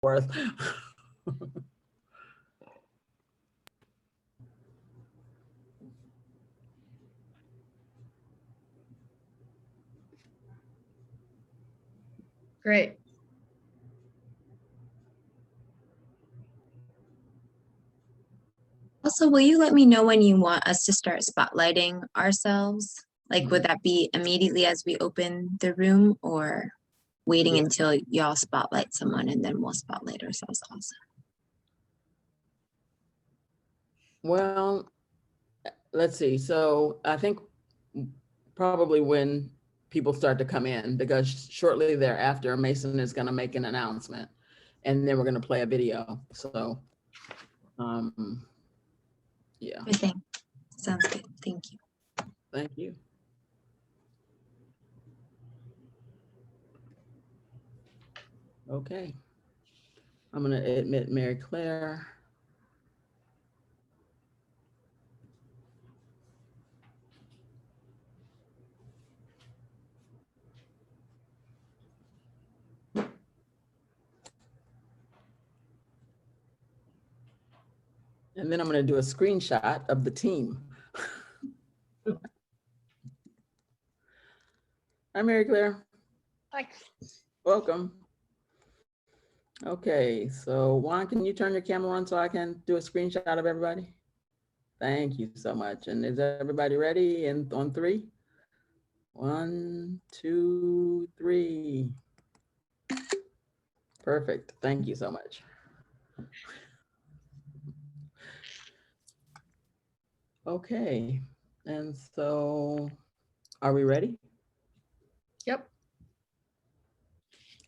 forth. Great. Also, will you let me know when you want us to start spotlighting ourselves? Like, would that be immediately as we open the room, or waiting until y'all spotlight someone and then we'll spotlight ourselves also? Well, let's see. So I think probably when people start to come in, because shortly thereafter, Mason is going to make an announcement, and then we're going to play a video. So, yeah. Good thing. Sounds good. Thank you. Thank you. Okay. I'm going to admit Mary Claire. And then I'm going to do a screenshot of the team. Hi, Mary Claire. Hi. Welcome. Okay, so Juan, can you turn your camera on so I can do a screenshot of everybody? Thank you so much. And is everybody ready? And on 3? 1, 2, 3. Perfect. Thank you so much. Okay, and so are we ready? Yep.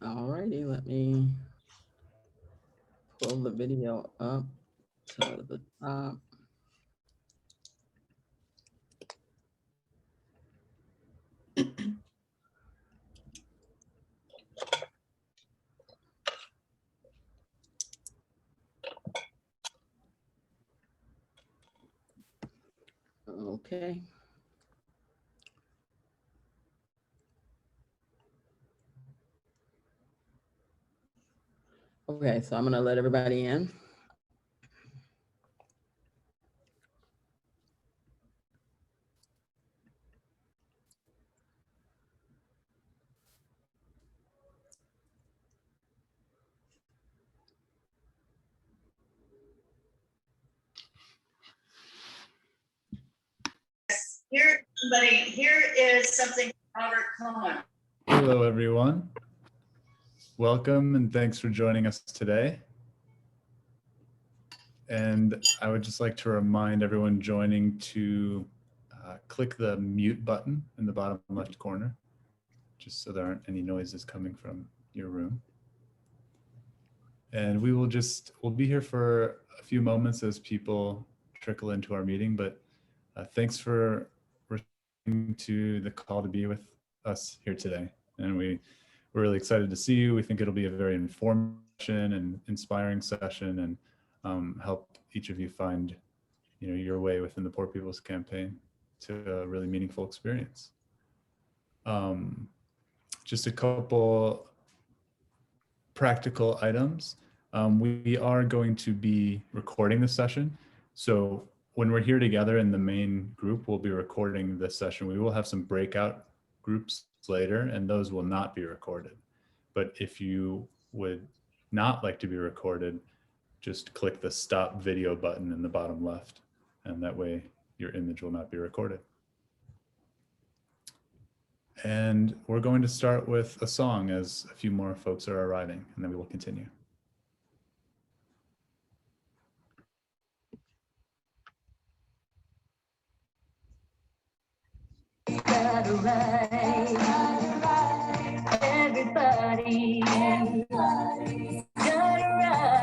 All righty, let me pull the video up to the top. Okay. Okay, so I'm gonna let everybody in. Here is something Robert Cohen. Hello, everyone. Welcome and thanks for joining us today. And I would just like to remind everyone joining to click the mute button in the bottom left corner, just so there aren't any noises coming from your room. And we'll be here for a few moments as people trickle into our meeting, but thanks for responding to the call to be with us here today. And we're really excited to see you. We think it'll be a very informative and inspiring session, and help each of you find, your way within the Poor People's Campaign to a really meaningful experience. Just a couple practical items. We are going to be recording this session. So when we're here together in the main group, we'll be recording this session. We will have some breakout groups later, and those will not be recorded. But if you would not like to be recorded, just click the stop video button in the bottom left, and that way your image will not be recorded. And we're going to start with a song as a few more folks are arriving, and then we will continue. Everybody, everybody's got a right.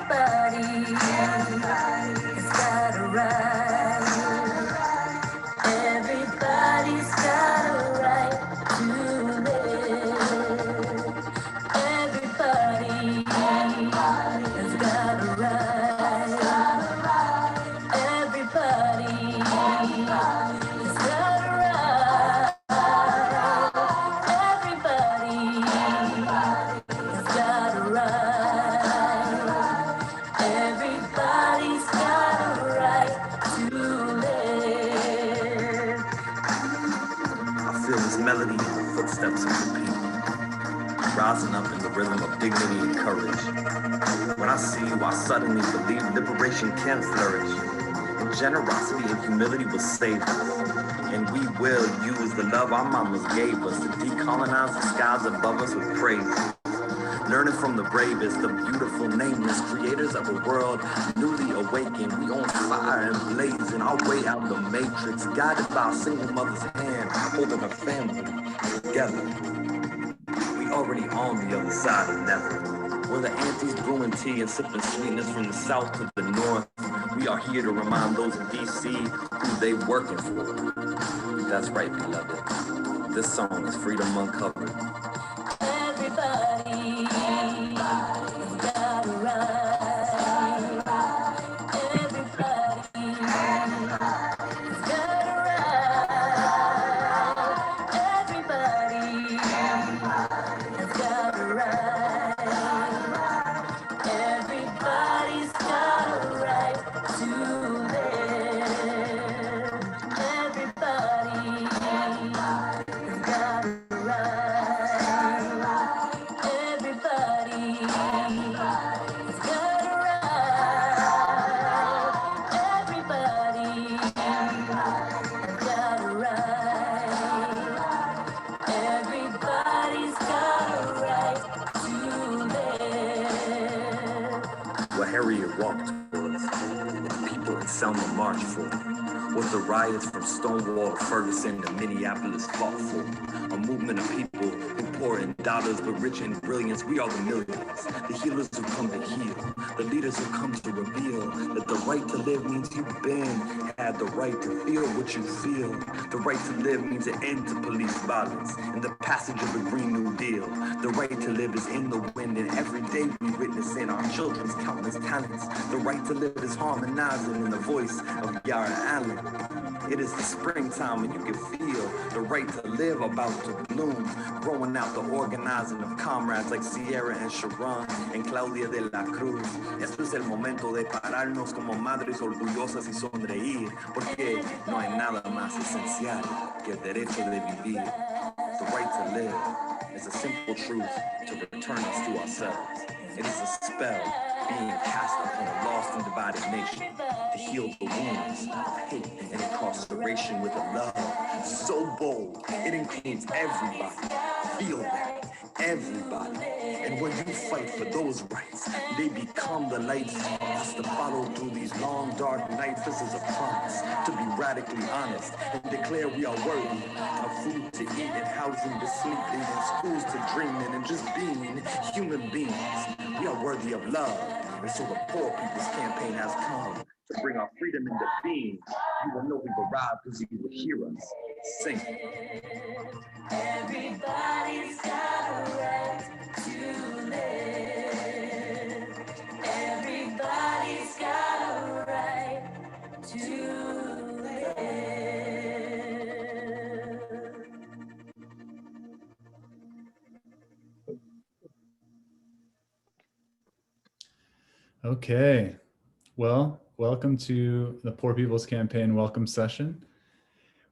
Everybody's got a right. Everybody's got a right to live. Everybody has got a right. Everybody has got a right. Everybody footsteps of the people, rising up in the rhythm of dignity and courage. When I see you, I suddenly believe liberation can flourish, and generosity and humility will save us. And we will use the love our mamas gave us to decolonize the skies above us with praise. Learning from the bravest, the beautiful, nameless creators of a world newly awakened. We on fire and blazing our way out the matrix, guided by a single mother's hand, holding her family together. We already on the other side of never. Where the aunties brewing tea and sipping sweetness from the south to the north. We are here to remind those in DC who they working for. That's right, beloved. This song is Freedom Uncovered. Everybody has got a right. Everybody has got a right. Everybody has got a right. Everybody's got a right to live. Everybody has got a right. Everybody has got a right. Everybody has got a right. Everybody's got a right to live. What Harriet walked towards, what the people in Selma marched for, what the riots from Stonewall to Ferguson to Minneapolis fought for. A movement of people who pour in dollars but rich in brilliance. We are the millions, the healers who come to heal, the leaders who come to reveal that the right to live means you've had the right to feel what you feel. The right to live means an end to police violence and the passage of the Green New Deal. The right to live is in the wind, and every day we witness in our children's countless talents. The right to live is harmonizing in the voice of Yara Allen. It is the springtime and you can feel the right to live about to bloom, growing out the organizing of comrades like Sierra and Sharon and Claudia de la Cruz. Esto es el momento de pararnos como madres orgullosas y sonreír, porque no hay nada más esencial que el derecho de vivir. The right to live is a simple truth to return us to ourselves. It is a spell being cast upon a lost and divided nation to heal the wounds of hate and incarceration with a love so bold it includes everybody. Feel that, everybody. And when you fight for those rights, they become the lights for us to follow through these long dark nights. This is a promise to be radically honest and declare we are worthy of food to eat and housing to sleep in and schools to dream in and just being human beings. We are worthy of love, and so the Poor People's Campaign has come to bring our freedom into being. You will know we've arrived because you will hear us sing. Everybody's got a right to live. Everybody's got a right to live. Okay, well, welcome to the Poor People's Campaign Welcome Session.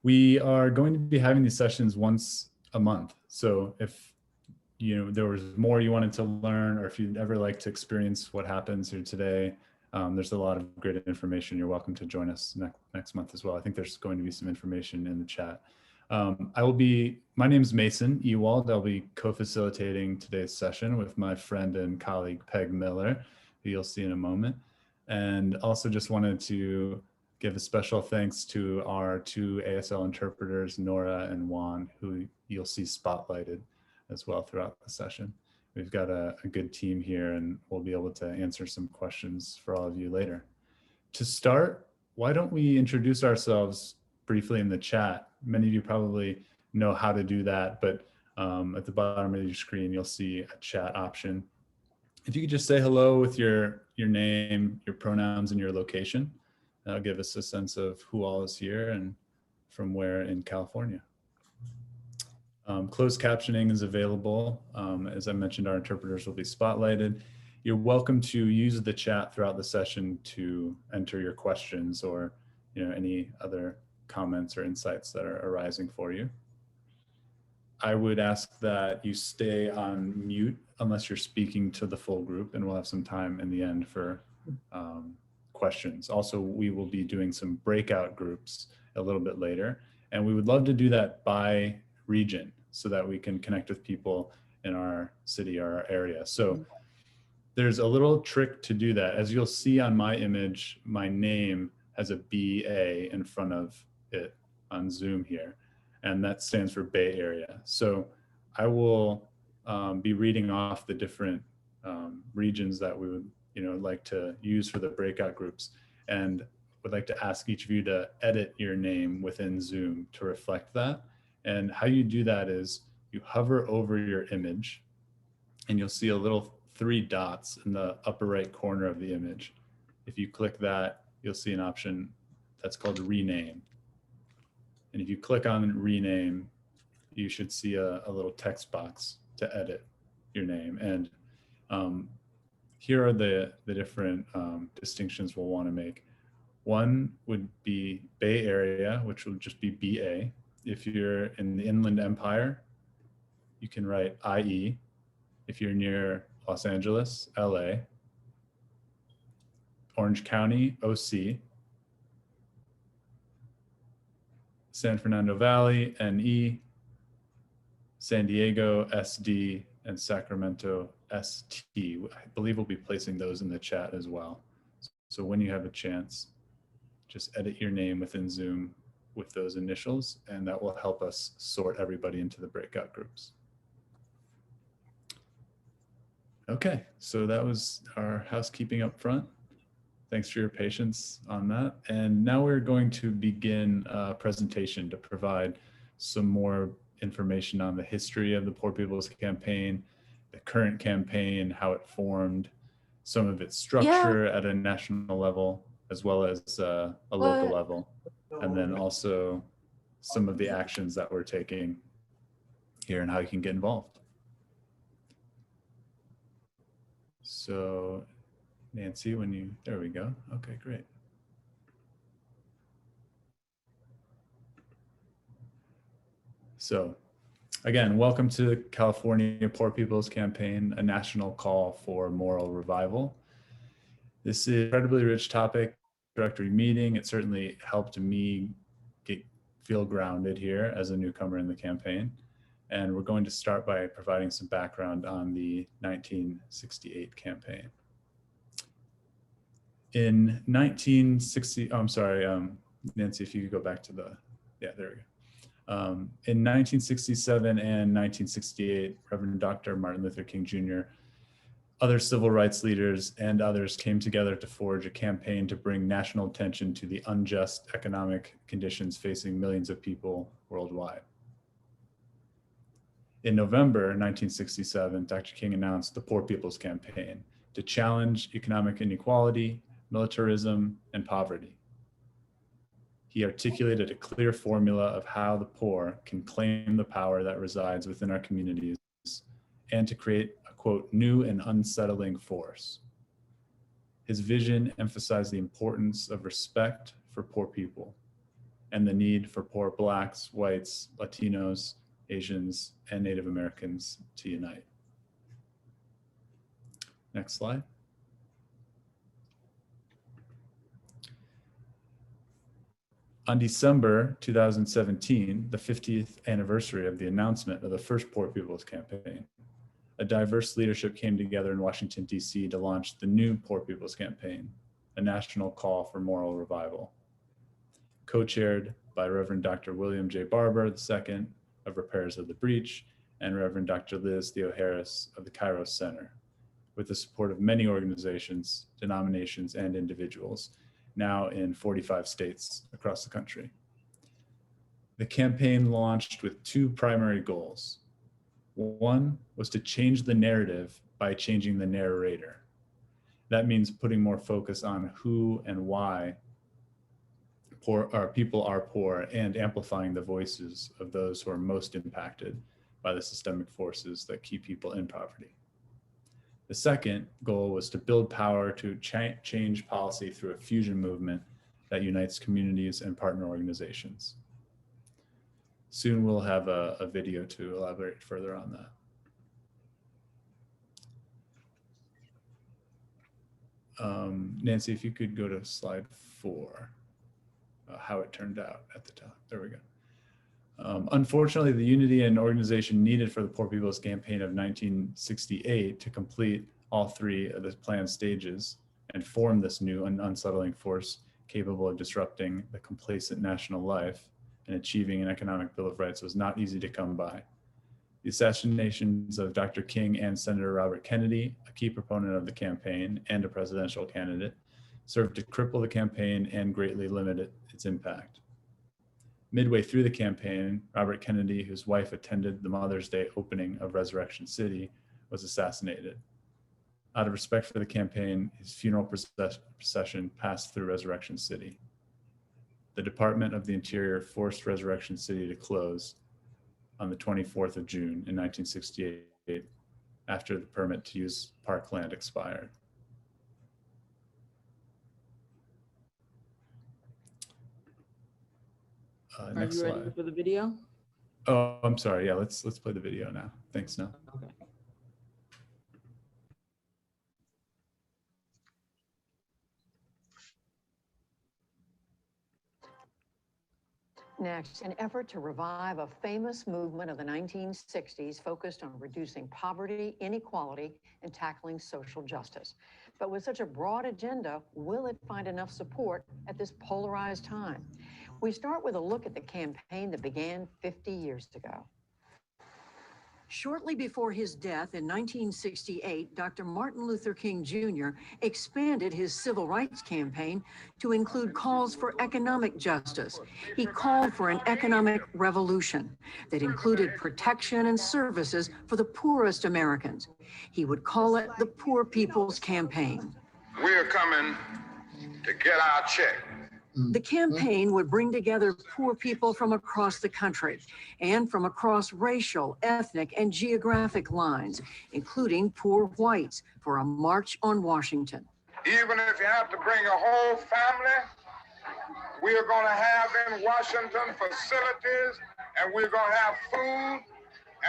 We are going to be having these sessions once a month. So if there was more you wanted to learn, or if you'd ever like to experience what happens here today, there's a lot of great information. You're welcome to join us next month as well. I think there's going to be some information in the chat. My name is Mason Ewald. I'll be co-facilitating today's session with my friend and colleague, Peg Miller, who you'll see in a moment. And also just wanted to give a special thanks to our two ASL interpreters, Nora and Juan, who you'll see spotlighted as well throughout the session. We've got a good team here, and we'll be able to answer some questions for all of you later. To start, why don't we introduce ourselves briefly in the chat? Many of you probably know how to do that, but at the bottom of your screen, you'll see a chat option. If you could just say hello with your name, your pronouns, and your location, that'll give us a sense of who all is here and from where in California. Closed captioning is available. As I mentioned, our interpreters will be spotlighted. You're welcome to use the chat throughout the session to enter your questions or any other comments or insights that are arising for you. I would ask that you stay on mute unless you're speaking to the full group, and we'll have some time in the end for questions. Also, we will be doing some breakout groups a little bit later, and we would love to do that by region so that we can connect with people in our city or our area. So there's a little trick to do that. As you'll see on my image, my name has a BA in front of it on Zoom here, and that stands for Bay Area. So I will be reading off the different regions that we would like to use for the breakout groups, and would like to ask each of you to edit your name within Zoom to reflect that. And how you do that is you hover over your image and you'll see a little 3 dots in the upper right corner of the image. If you click that, you'll see an option that's called rename. And if you click on rename, you should see a little text box to edit your name. And here are the different distinctions we'll want to make. One would be Bay Area, which will just be BA. If you're in the Inland Empire, you can write IE. If you're near Los Angeles, LA. Orange County, OC. San Fernando Valley, NE. San Diego, SD, and Sacramento, ST. I believe we'll be placing those in the chat as well. So when you have a chance, just edit your name within Zoom with those initials, and that will help us sort everybody into the breakout groups. Okay, so that was our housekeeping up front. Thanks for your patience on that. And now we're going to begin a presentation to provide some more information on the history of the Poor People's Campaign, the current campaign, how it formed, some of its structure at a national level, as well as a local level, and then also some of the actions that we're taking here and how you can get involved. So Nancy, there we go. Okay, great. So again, welcome to the California Poor People's Campaign, a national call for moral revival. This is an incredibly rich topic, introductory meeting. It certainly helped me feel grounded here as a newcomer in the campaign. And we're going to start by providing some background on the 1968 campaign. In 1960, I'm sorry, Nancy, if you could go back to there we go. In 1967 and 1968, Reverend Dr. Martin Luther King Jr., other civil rights leaders, and others came together to forge a campaign to bring national attention to the unjust economic conditions facing millions of people worldwide. In November 1967, Dr. King announced the Poor People's Campaign to challenge economic inequality, militarism, and poverty. He articulated a clear formula of how the poor can claim the power that resides within our communities and to create a, quote, new and unsettling force. His vision emphasized the importance of respect for poor people and the need for poor Blacks, whites, Latinos, Asians, and Native Americans to unite. Next slide. On December 2017, the 50th anniversary of the announcement of the first Poor People's Campaign, a diverse leadership came together in Washington, D.C. to launch the new Poor People's Campaign, a national call for moral revival. Co-chaired by Reverend Dr. William J. Barber II of Repairers of the Breach and Reverend Dr. Liz Theo Harris of the Kairos Center, with the support of many organizations, denominations, and individuals, now in 45 states across the country. The campaign launched with 2 primary goals. One was to change the narrative by changing the narrator. That means putting more focus on who and why people are poor and amplifying the voices of those who are most impacted by the systemic forces that keep people in poverty. The second goal was to build power to change policy through a fusion movement that unites communities and partner organizations. soon we'll have a video to elaborate further on that. Nancy, if you could go to slide 4, how it turned out at the top. There we go. Unfortunately, the unity and organization needed for the Poor People's Campaign of 1968 to complete all 3 of the planned stages and form this new and unsettling force capable of disrupting the complacent national life and achieving an economic Bill of Rights was not easy to come by. The assassinations of Dr. King and Senator Robert Kennedy, a key proponent of the campaign and a presidential candidate, served to cripple the campaign and greatly limit its impact. Midway through the campaign, Robert Kennedy, whose wife attended the Mother's Day opening of Resurrection City, was assassinated. Out of respect for the campaign, his funeral procession passed through Resurrection City. The Department of the Interior forced Resurrection City to close on the 24th of June in 1968 after the permit to use parkland expired. Next Are you ready slide. for the video? Oh, I'm sorry. Yeah, let's play the video now. Thanks, Nell. Okay. Next, an effort to revive a famous movement of the 1960s focused on reducing poverty, inequality, and tackling social justice. But with such a broad agenda, will it find enough support at this polarized time? We start with a look at the campaign that began 50 years ago. Shortly before his death in 1968, Dr. Martin Luther King Jr. expanded his civil rights campaign to include calls for economic justice. He called for an economic revolution that included protection and services for the poorest Americans. He would call it the Poor People's Campaign. We are coming to get our check. The campaign would bring together poor people from across the country and from across racial, ethnic, and geographic lines, including poor whites, for a march on Washington. Even if you have to bring a whole family, we are going to have in Washington facilities, and we're going to have food,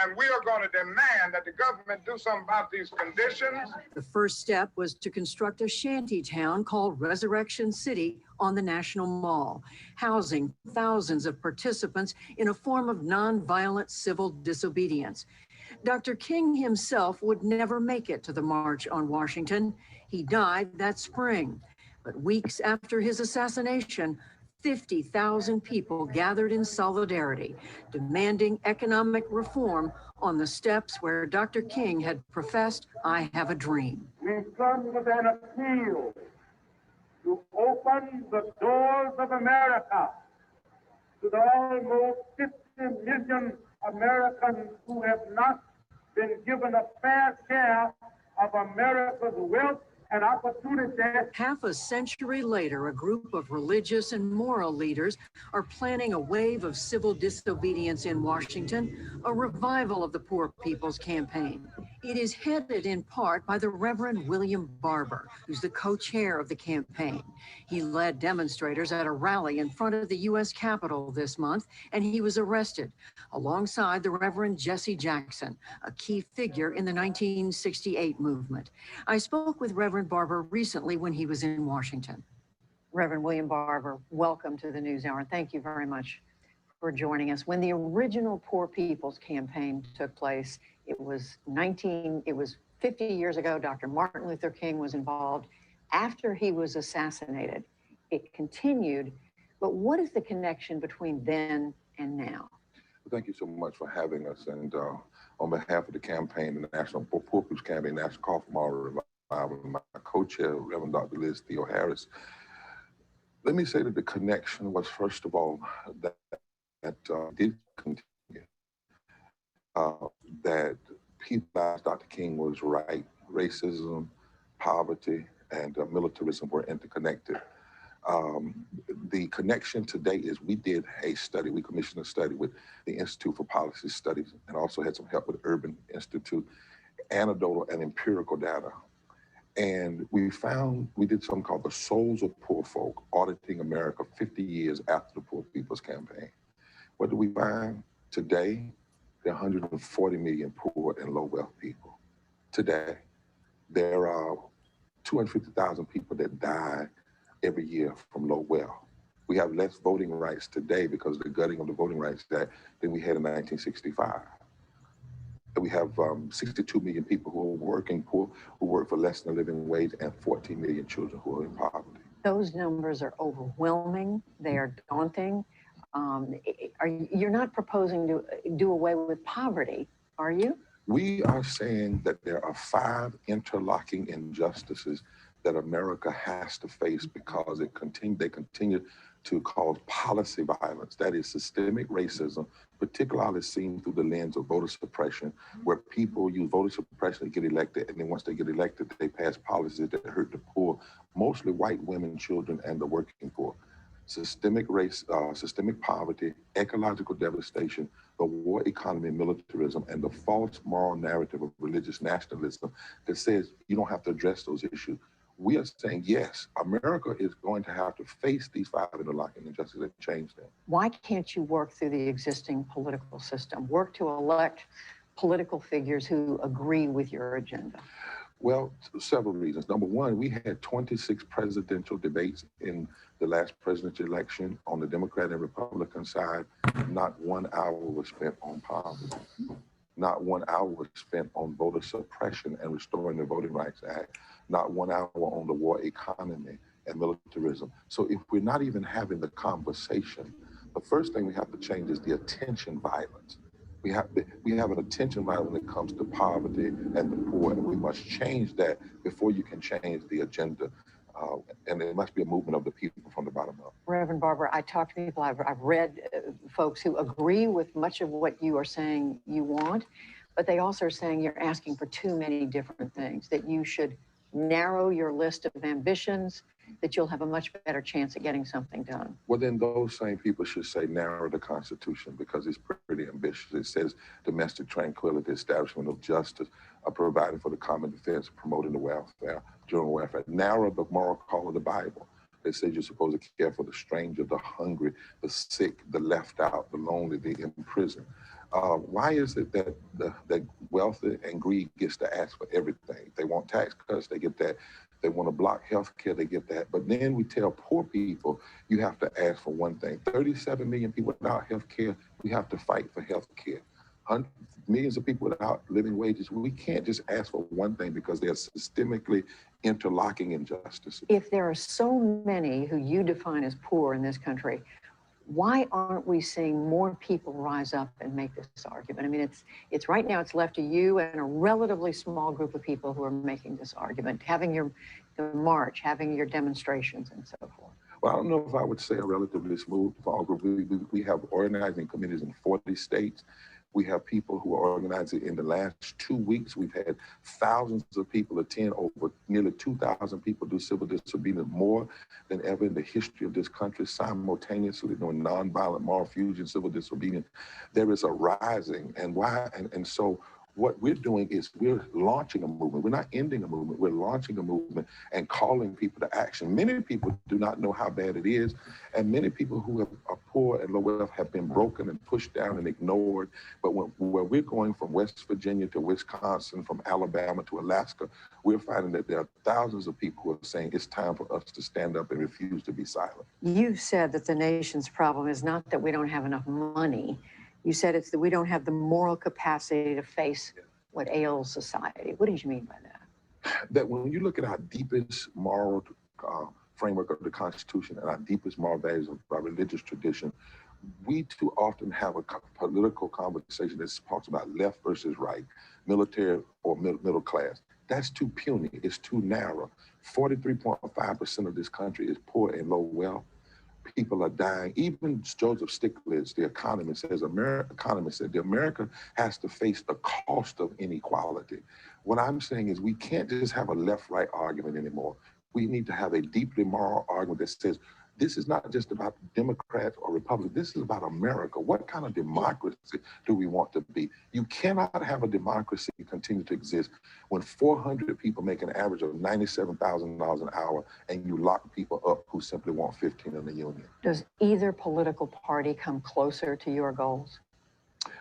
and we are going to demand that the government do something about these conditions. The first step was to construct a shanty town called Resurrection City on the National Mall, housing thousands of participants in a form of nonviolent civil disobedience. Dr. King himself would never make it to the March on Washington. He died that spring. But weeks after his assassination, 50,000 people gathered in solidarity, demanding economic reform on the steps where Dr. King had professed, "I have a dream." We come with an appeal to open the doors of America to the almost 50 million Americans who have not been given a fair share of America's wealth and opportunity. Half a century later, a group of religious and moral leaders are planning a wave of civil disobedience in Washington, a revival of the Poor People's Campaign. It is headed in part by the Reverend William Barber, who's the co-chair of the campaign. He led demonstrators at a rally in front of the U.S. Capitol this month, and he was arrested alongside the Reverend Jesse Jackson, a key figure in the 1968 movement. I spoke with Reverend Barber recently when he was in Washington. Reverend William Barber, welcome to the NewsHour, and thank you very much for joining us. When the original Poor People's Campaign took place, it was 50 years ago. Dr. Martin Luther King was involved. After he was assassinated, it continued. But what is the connection between then and now? Thank you so much for having us. And on behalf of the campaign, the National Poor People's Campaign, National Call for Moral Revival, my co-chair, Reverend Dr. Liz Theo Harris, let me say that the connection was, first of all, that did continue. That people, Dr. King was right. Racism, poverty, and militarism were interconnected. The connection today is we did a study, we commissioned a study with the Institute for Policy Studies and also had some help with Urban Institute, anecdotal and empirical data. And we did something called the Souls of Poor Folk, auditing America 50 years after the Poor People's Campaign. What did we find? Today, there are 140 million poor and low wealth people. Today, there are 250,000 people that die every year from low wealth. We have less voting rights today because of the gutting of the Voting Rights Act than we had in 1965. We have 62 million people who are working poor, who work for less than a living wage, and 14 million children who are in poverty. Those numbers are overwhelming. They are daunting. You're not proposing to do away with poverty, are you? We are saying that there are 5 interlocking injustices that America has to face because they continue to cause policy violence. That is systemic racism, particularly seen through the lens of voter suppression, where people use voter suppression to get elected, and then once they get elected, they pass policies that hurt the poor, mostly white women, children, and the working poor. Systemic poverty, ecological devastation, the war economy, militarism, and the false moral narrative of religious nationalism that says you don't have to address those issues. We are saying, yes, America is going to have to face these 5 interlocking injustices and change them. Why can't you work through the existing political system? Work to elect political figures who agree with your agenda? Well, several reasons. Number one, we had 26 presidential debates in the last presidential election on the Democrat and Republican side. Not 1 hour was spent on poverty. Not 1 hour was spent on voter suppression and restoring the Voting Rights Act. Not 1 hour on the war economy and militarism. So if we're not even having the conversation, the first thing we have to change is the attention violence. We have an attention violence when it comes to poverty and the poor, and we must change that before you can change the agenda. And there must be a movement of the people from the bottom up. Reverend Barber, I talk to people, I've read folks who agree with much of what you are saying you want, but they also are saying you're asking for too many different things, that you should narrow your list of ambitions, that you'll have a much better chance at getting something done. Well, then those same people should say narrow the Constitution because it's pretty ambitious. It says domestic tranquility, establishment of justice, providing for the common defense, promoting the welfare, general welfare. Narrow the moral call of the Bible. It says you're supposed to care for the stranger, the hungry, the sick, the left out, the lonely, the imprisoned. Why is it that the wealthy and greed gets to ask for everything? If they want tax cuts, they get that. They want to block health care, they get that. But then we tell poor people, you have to ask for one thing. 37 million people without health care, we have to fight for health care. Millions of people without living wages, we can't just ask for one thing because they're systemically interlocking injustices. If there are so many who you define as poor in this country, why aren't we seeing more people rise up and make this argument? I mean, it's right now, it's left to you and a relatively small group of people who are making this argument, having your march, having your demonstrations and so forth. Well, I don't know if I would say a relatively small group. We have organizing committees in 40 states. We have people who are organizing. In the last 2 weeks, we've had thousands of people attend. Over nearly 2,000 people do civil disobedience, more than ever in the history of this country, simultaneously doing nonviolent moral fusion, civil disobedience. There is a rising, and why? And so what we're doing is we're launching a movement. We're not ending a movement. We're launching a movement and calling people to action. Many people do not know how bad it is, and many people who are poor and low wealth have been broken and pushed down and ignored. But where we're going from West Virginia to Wisconsin, from Alabama to Alaska, we're finding that there are thousands of people who are saying it's time for us to stand up and refuse to be silent. You've said that the nation's problem is not that we don't have enough money. You said it's that we don't have the moral capacity to face what ails society. What did you mean by that? That when you look at our deepest moral framework of the Constitution and our deepest moral values of our religious tradition, we too often have a political conversation that talks about left versus right, military or middle class. That's too puny. It's too narrow. 43.5% of this country is poor and low wealth. People are dying. Even Joseph Stiglitz, the economist, says that America has to face the cost of inequality. What I'm saying is we can't just have a left-right argument anymore. We need to have a deeply moral argument that says this is not just about Democrats or Republicans. This is about America. What kind of democracy do we want to be? You cannot have a democracy continue to exist when 400 people make an average of $97,000 an hour and you lock people up who simply want 15 in the union. Does either political party come closer to your goals?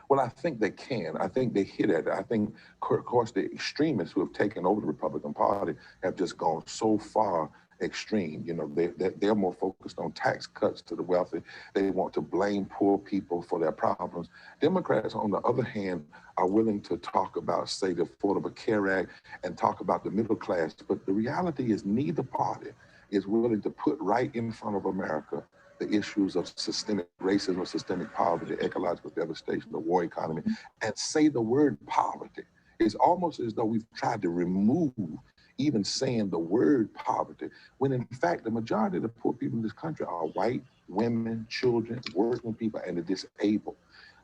Well, I think they can. I think they hit at it. I think, of course, the extremists who have taken over the Republican Party have just gone so far extreme. You know, they're more focused on tax cuts to the wealthy. They want to blame poor people for their problems. Democrats, on the other hand, are willing to talk about, say, the Affordable Care Act and talk about the middle class. But the reality is neither party is willing to put right in front of America the issues of systemic racism, systemic poverty, ecological devastation, the war economy, and say the word poverty. It's almost as though we've tried to remove even saying the word poverty, when in fact, the majority of the poor people in this country are white, women, children, working people, and the disabled.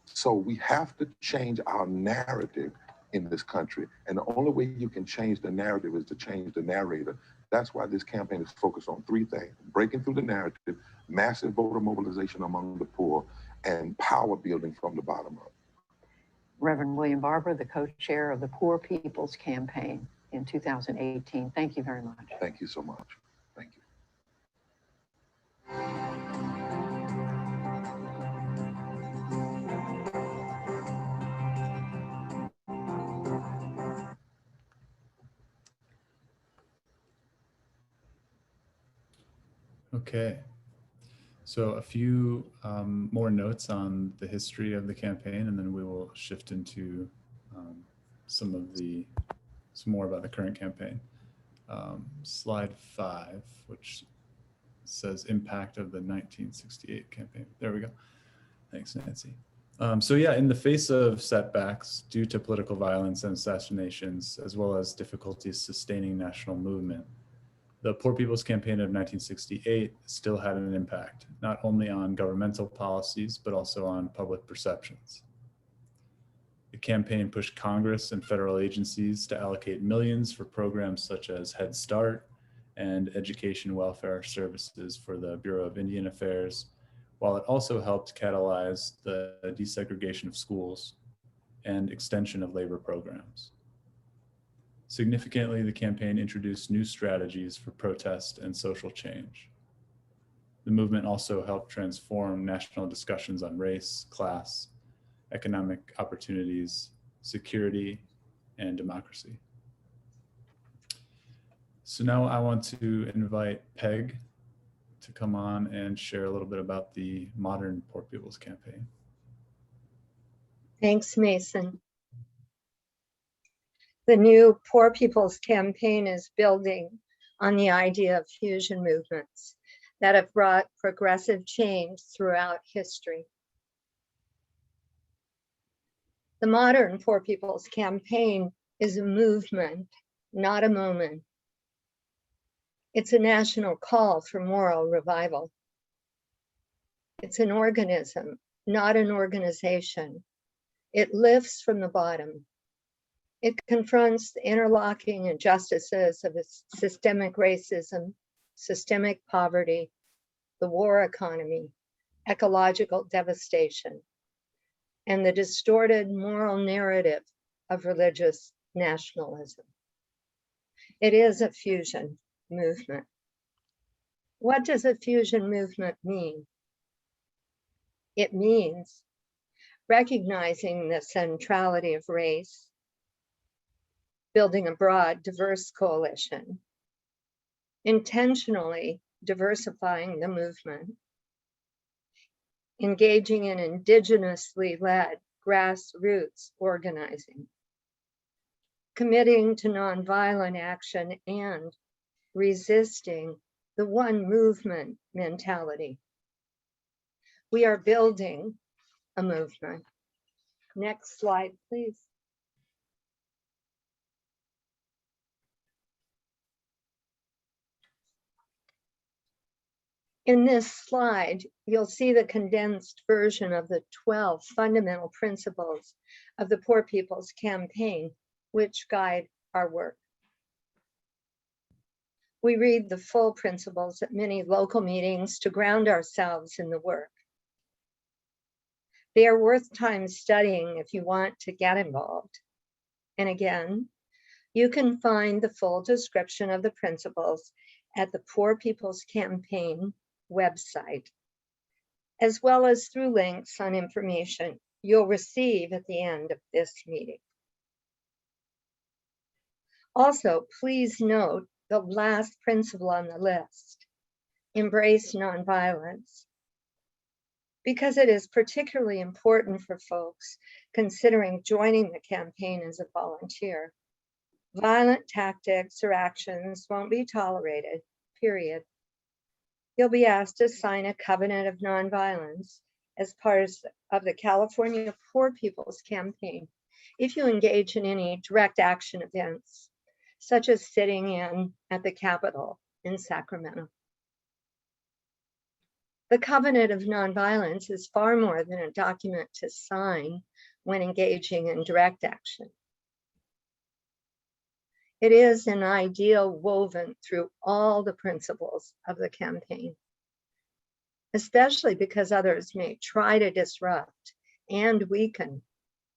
So we have to change our narrative in this country. And the only way you can change the narrative is to change the narrator. That's why this campaign is focused on three things: breaking through the narrative, massive voter mobilization among the poor, and power building from the bottom up. Reverend William Barber, the co-chair of the Poor People's Campaign in 2018. Thank you very much. Thank you so much. Thank you. Okay, so a few more notes on the history of the campaign, and then we will shift into some more about the current campaign. Slide 5, which says impact of the 1968 campaign. There we go. Thanks, Nancy. So yeah, in the face of setbacks due to political violence and assassinations, as well as difficulties sustaining national movement, the Poor People's Campaign of 1968 still had an impact, not only on governmental policies, but also on public perceptions. The campaign pushed Congress and federal agencies to allocate millions for programs such as Head Start and education welfare services for the Bureau of Indian Affairs, while it also helped catalyze the desegregation of schools and extension of labor programs. Significantly, the campaign introduced new strategies for protest and social change. The movement also helped transform national discussions on race, class, economic opportunities, security, and democracy. So now I want to invite Peg to come on and share a little bit about the modern Poor People's Campaign. Thanks, Mason. The new Poor People's Campaign is building on the idea of fusion movements that have brought progressive change throughout history. The modern Poor People's Campaign is a movement, not a moment. It's a national call for moral revival. It's an organism, not an organization. It lifts from the bottom. It confronts the interlocking injustices of systemic racism, systemic poverty, the war economy, ecological devastation, and the distorted moral narrative of religious nationalism. It is a fusion movement. What does a fusion movement mean? It means recognizing the centrality of race, building a broad, diverse coalition, intentionally diversifying the movement, engaging in indigenously led grassroots organizing, committing to nonviolent action, and resisting the one movement mentality. We are building a movement. Next slide, please. In this slide, you'll see the condensed version of the 12 fundamental principles of the Poor People's Campaign, which guide our work. We read the full principles at many local meetings to ground ourselves in the work. They are worth time studying if you want to get involved. And again, you can find the full description of the principles at the Poor People's Campaign website, as well as through links on information you'll receive at the end of this meeting. Also, please note the last principle on the list, embrace nonviolence, because it is particularly important for folks considering joining the campaign as a volunteer. Violent tactics or actions won't be tolerated, period. You'll be asked to sign a covenant of nonviolence as part of the California Poor People's Campaign if you engage in any direct action events, such as sitting in at the Capitol in Sacramento. The covenant of nonviolence is far more than a document to sign when engaging in direct action. It is an ideal woven through all the principles of the campaign, especially because others may try to disrupt and weaken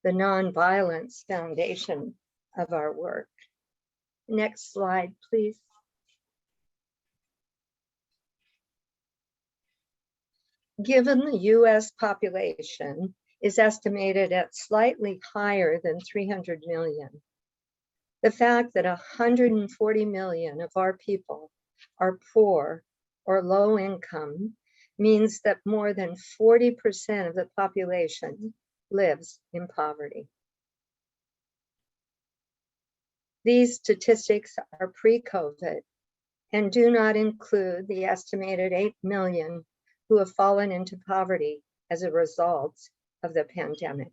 the nonviolence foundation of our work. Next slide, please. Given the US population is estimated at slightly higher than 300 million, the fact that 140 million of our people are poor or low income means that more than 40% of the population lives in poverty. These statistics are pre-COVID and do not include the estimated 8 million who have fallen into poverty as a result of the pandemic.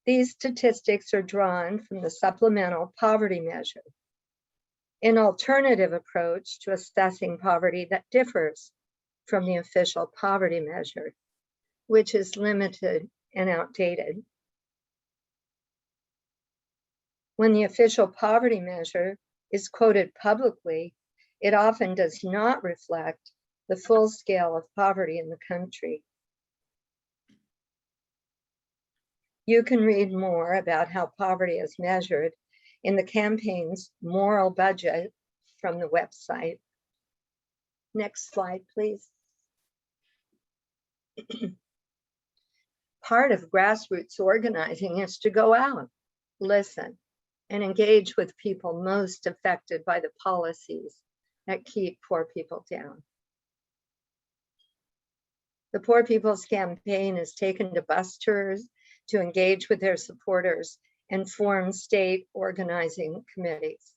These statistics are drawn from the supplemental poverty measure, an alternative approach to assessing poverty that differs from the official poverty measure, which is limited and outdated. When the official poverty measure is quoted publicly, it often does not reflect the full scale of poverty in the country. You can read more about how poverty is measured in the campaign's Mural budget from the website. Next slide, please. Part of grassroots organizing is to go out, listen, and engage with people most affected by the policies that keep poor people down. The Poor People's Campaign has taken to bus tours to engage with their supporters and form state organizing committees.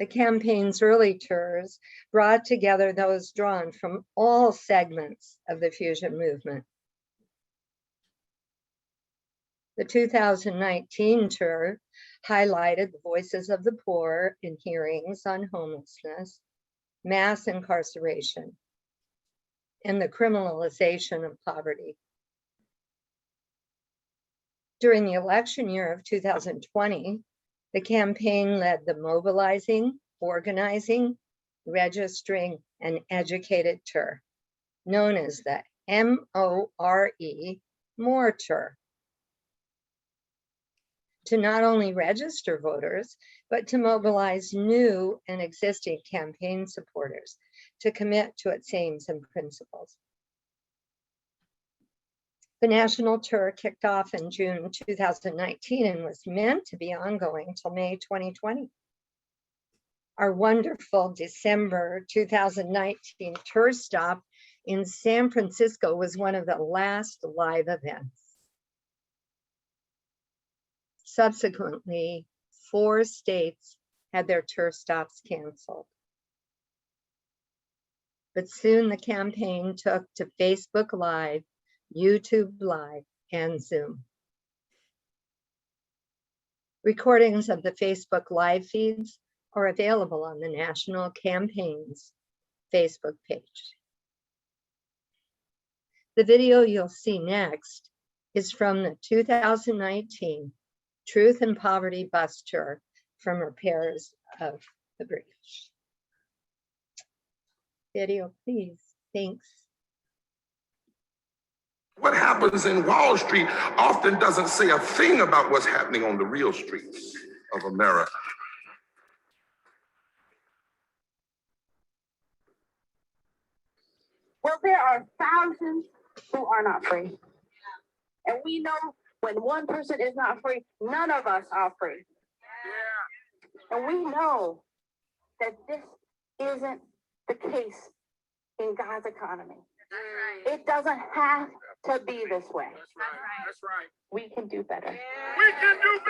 The campaign's early tours brought together those drawn from all segments of the fusion movement. The 2019 tour highlighted the voices of the poor in hearings on homelessness, mass incarceration, and the criminalization of poverty. During the election year of 2020, the campaign led the mobilizing, organizing, registering, and educated tour, known as the MORE tour, to not only register voters, but to mobilize new and existing campaign supporters to commit to its aims and principles. The national tour kicked off in June 2019 and was meant to be ongoing till May 2020. Our wonderful December 2019 tour stop in San Francisco was one of the last live events. Subsequently, 4 states had their tour stops canceled. But soon the campaign took to Facebook Live, YouTube Live, and Zoom. Recordings of the Facebook Live feeds are available on the National Campaign's Facebook page. The video you'll see next is from the 2019 Truth and Poverty bus tour from Repairs of the British. Video, please. Thanks. What happens in Wall Street often doesn't say a thing about what's happening on the real streets of America. Well, there are thousands who are not free. And we know when one person is not free, none of us are free. And we know that this isn't the case in God's economy. It doesn't have to be this way. That's right. We can do better. We can do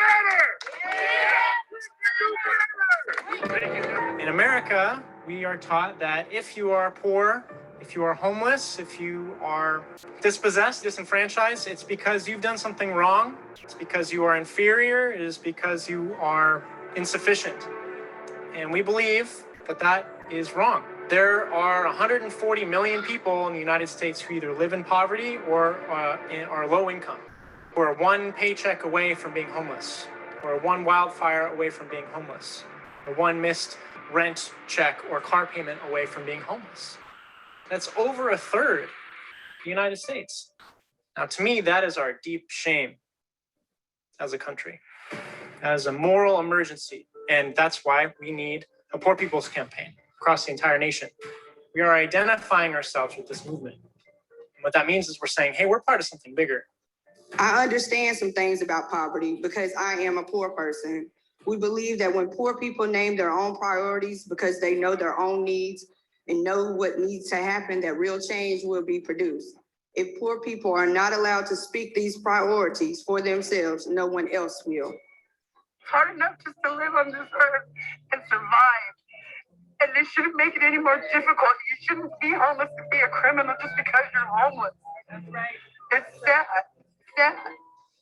better. In America, we are taught that if you are poor, if you are homeless, if you are dispossessed, disenfranchised, it's because you've done something wrong. It's because you are inferior. It is because you are insufficient. And we believe that that is wrong. There are 140 million people in the United States who either live in poverty or are low income, who are one paycheck away from being homeless, or one wildfire away from being homeless, or one missed rent check or car payment away from being homeless. That's over a third of the United States. Now, to me, that is our deep shame as a country, as a moral emergency. And that's why we need a Poor People's Campaign across the entire nation. We are identifying ourselves with this movement. And what that means is we're saying, hey, we're part of something bigger. I understand some things about poverty because I am a poor person. We believe that when poor people name their own priorities because they know their own needs and know what needs to happen, that real change will be produced. If poor people are not allowed to speak these priorities for themselves, no one else will. It's hard enough just to live on this earth and survive. And they shouldn't make it any more difficult. You shouldn't be homeless to be a criminal just because you're homeless. That's right. It's sad. Sad.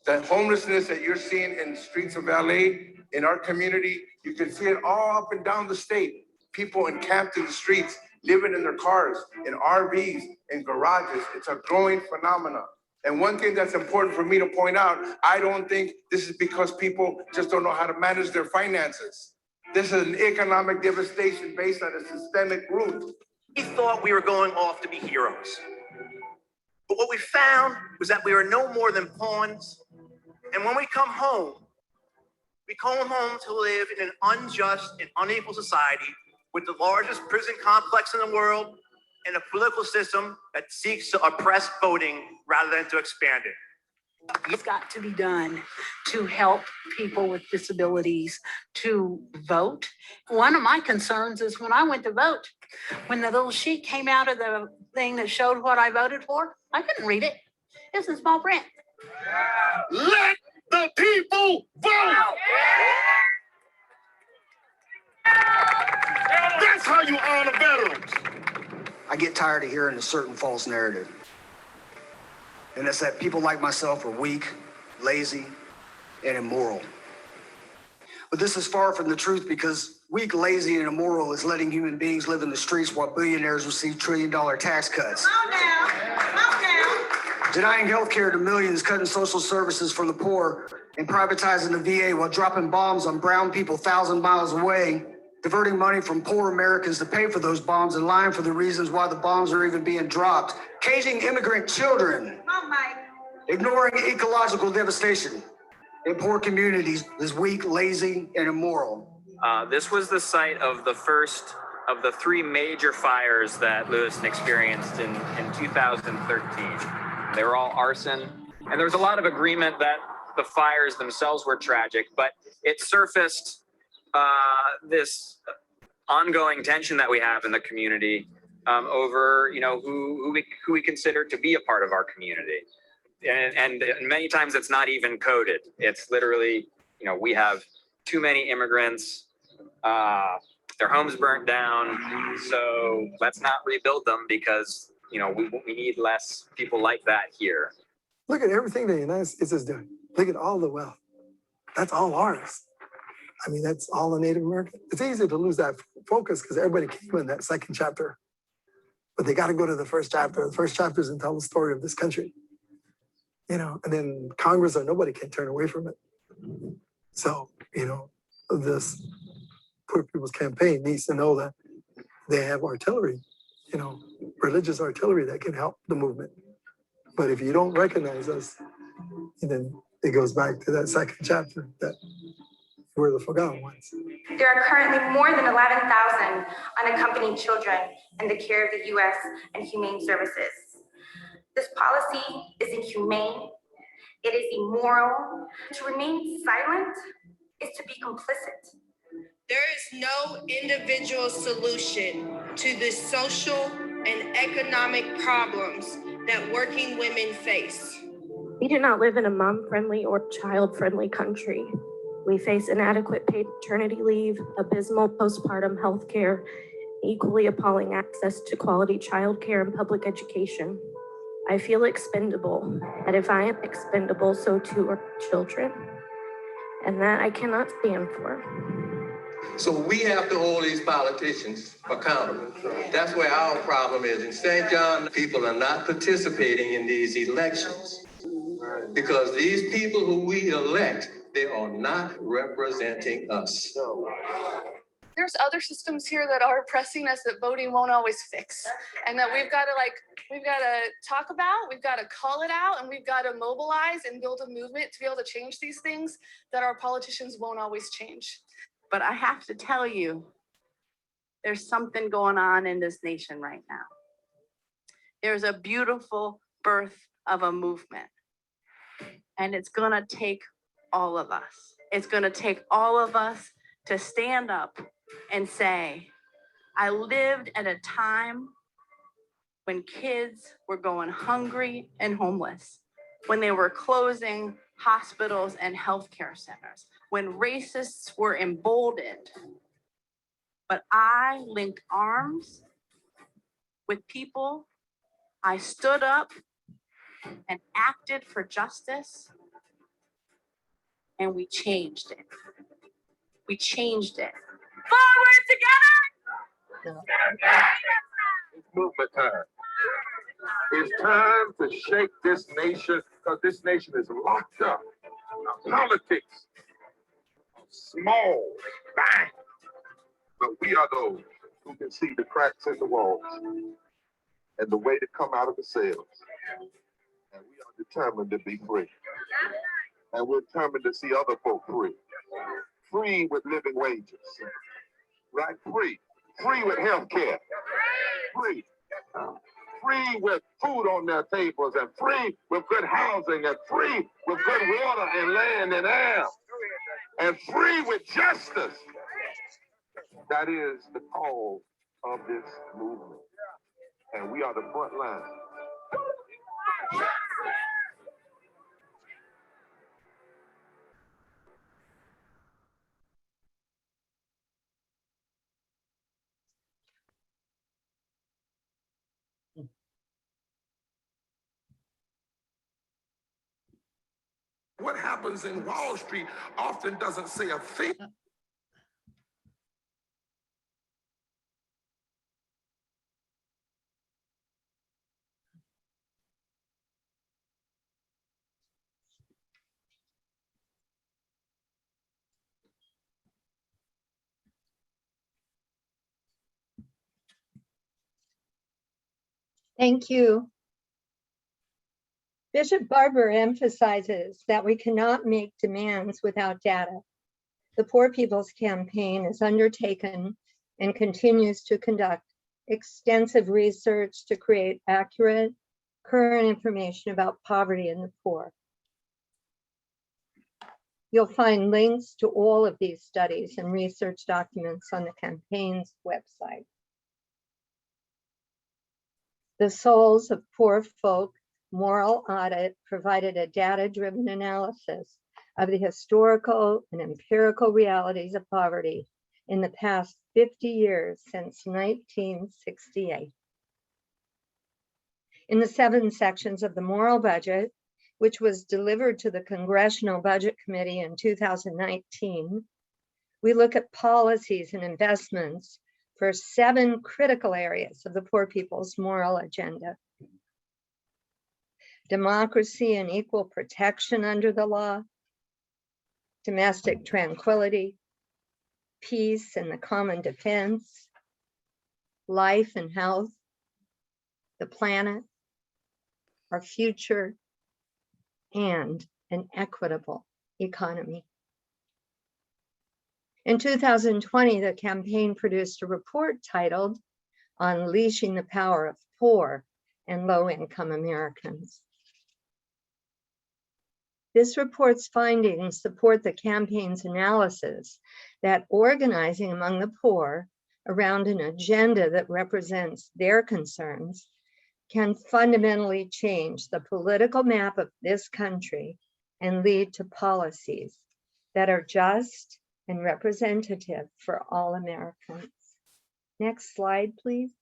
The homelessness that you're seeing in the streets of LA, in our community, you can see it all up and down the state. People encamped in the streets, living in their cars, in RVs, in garages. It's a growing phenomenon. And one thing that's important for me to point out, I don't think this is because people just don't know how to manage their finances. This is an economic devastation based on a systemic root. We thought we were going off to be heroes. But what we found was that we were no more than pawns. And when we come home to live in an unjust and unequal society with the largest prison complex in the world and a political system that seeks to oppress voting rather than to expand it. It's got to be done to help people with disabilities to vote. One of my concerns is when I went to vote, when the little sheet came out of the thing that showed what I voted for, I couldn't read it. It was in small print. Let the people vote! That's how you honor veterans. I get tired of hearing a certain false narrative. And it's that people like myself are weak, lazy, and immoral. But this is far from the truth because weak, lazy, and immoral is letting human beings live in the streets while billionaires receive trillion-dollar tax cuts. Calm down. Calm down. Denying health care to millions, cutting social services for the poor, and privatizing the VA while dropping bombs on brown people 1,000 miles away, diverting money from poor Americans to pay for those bombs and lying for the reasons why the bombs are even being dropped, caging immigrant children, ignoring ecological devastation in poor communities is weak, lazy, and immoral. This was the site of the first of the 3 major fires that Lewiston experienced in 2013. They were all arson, and there was a lot of agreement that the fires themselves were tragic, but it surfaced this ongoing tension that we have in the community over, who we consider to be a part of our community. And many times it's not even coded. It's literally, we have too many immigrants, their homes burnt down. So let's not rebuild them because, we need less people like that here. Look at everything the United States is doing. Look at all the wealth. That's all ours. I mean, that's all the Native American. It's easy to lose that focus because everybody came in that second chapter. But they got to go to the first chapter. The first chapter is and tell the story of this country. And then Congress or nobody can turn away from it. So, this Poor People's Campaign needs to know that they have artillery, religious artillery that can help the movement. But if you don't recognize us, then it goes back to that second chapter that We're the forgotten ones. There are currently more than 11,000 unaccompanied children in the care of the U.S. and Humane Services. This policy is inhumane. It is immoral. To remain silent is to be complicit. There is no individual solution to the social and economic problems that working women face. We do not live in a mom-friendly or child-friendly country. We face inadequate paid paternity leave, abysmal postpartum health care, equally appalling access to quality childcare and public education. I feel expendable, and if I am expendable, so too are children, and that I cannot stand for. So we have to hold these politicians accountable. That's where our problem is. In St. John, people are not participating in these elections because these people who we elect, they are not representing us. There's other systems here that are oppressing us that voting won't always fix, and that we've got to talk about, we've got to call it out, and we've got to mobilize and build a movement to be able to change these things that our politicians won't always change. But I have to tell you, there's something going on in this nation right now. There's a beautiful birth of a movement, and it's gonna take all of us. It's gonna take all of us to stand up and say, I lived at a time when kids were going hungry and homeless, when they were closing hospitals and healthcare centers, when racists were emboldened. But I linked arms with people. I stood up and acted for justice, and we changed it. We changed it. Forward together! It's movement time. It's time to shake this nation because this nation is locked up. Politics, small, bang. But we are those who can see the cracks in the walls and the way to come out of the cells. And we are determined to be free. And we're determined to see other folk free. Free with living wages. Right? Free. Free with health care. Free. Free with food on their tables, and free with good housing, and free with good water and land and air, and free with justice. That is the call of this movement. And we are the front line. What happens in Wall Street often doesn't say a thing. Thank you. Bishop Barber emphasizes that we cannot make demands without data. The Poor People's Campaign is undertaken and continues to conduct extensive research to create accurate, current information about poverty in the poor. You'll find links to all of these studies and research documents on the campaign's website. The Souls of Poor Folk Mural audit provided a data-driven analysis of the historical and empirical realities of poverty in the past 50 years since 1968. In the 7 sections of the Mural budget, which was delivered to the Congressional Budget Committee in 2019, we look at policies and investments for 7 critical areas of the Poor People's Mural agenda. Democracy and equal protection under the law, domestic tranquility, peace and the common defense, life and health, the planet, our future, and an equitable economy. In 2020, the campaign produced a report titled Unleashing the Power of Poor and Low-Income Americans. This report's findings support the campaign's analysis that organizing among the poor around an agenda that represents their concerns can fundamentally change the political map of this country and lead to policies that are just and representative for all Americans. Next slide, please.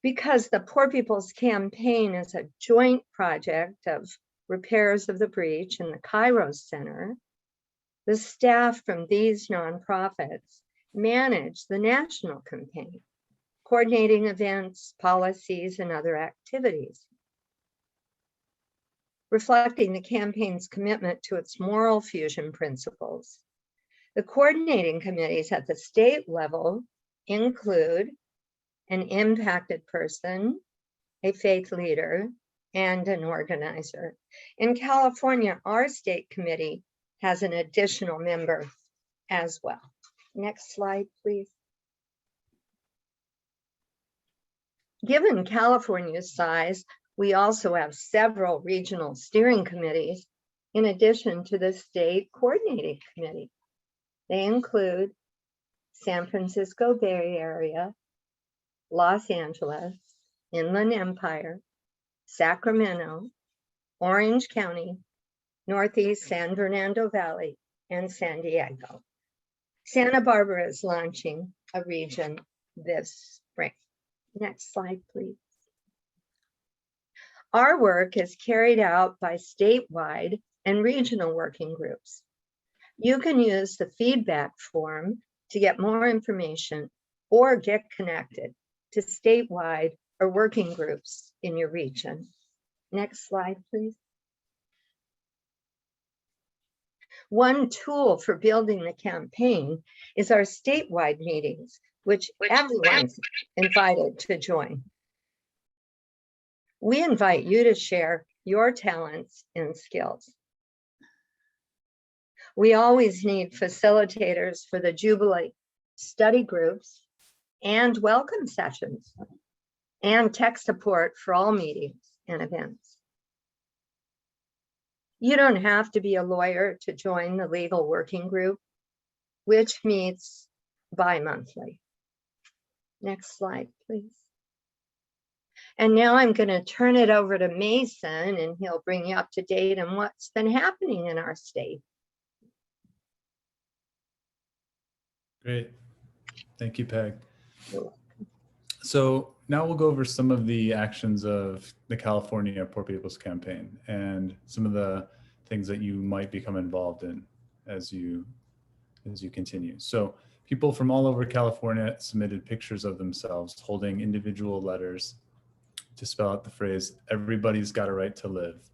Because the Poor People's Campaign is a joint project of Repairs of the Breach and the Kairos Center, the staff from these nonprofits manage the national campaign, coordinating events, policies, and other activities. Reflecting the campaign's commitment to its moral fusion principles, the coordinating committees at the state level include an impacted person, a faith leader, and an organizer. In California, our state committee has an additional member as well. Next slide, please. Given California's size, we also have several regional steering committees in addition to the state coordinating committee. They include San Francisco Bay Area, Los Angeles, Inland Empire, Sacramento, Orange County, Northeast San Fernando Valley, and San Diego. Santa Barbara is launching a region this spring. Next slide, please. Our work is carried out by statewide and regional working groups. You can use the feedback form to get more information or get connected to statewide or working groups in your region. Next slide, please. One tool for building the campaign is our statewide meetings, which everyone's invited to join. We invite you to share your talents and skills. We always need facilitators for the Jubilee study groups and welcome sessions, and tech support for all meetings and events. You don't have to be a lawyer to join the legal working group, which meets bi-monthly. Next slide, please. And now I'm going to turn it over to Mason, and he'll bring you up to date on what's been happening in our state. Great. Thank you, Peg. So now we'll go over some of the actions of the California Poor People's Campaign and some of the things that you might become involved in as you continue. So people from all over California submitted pictures of themselves holding individual letters to spell out the phrase, "Everybody's got a right to live,"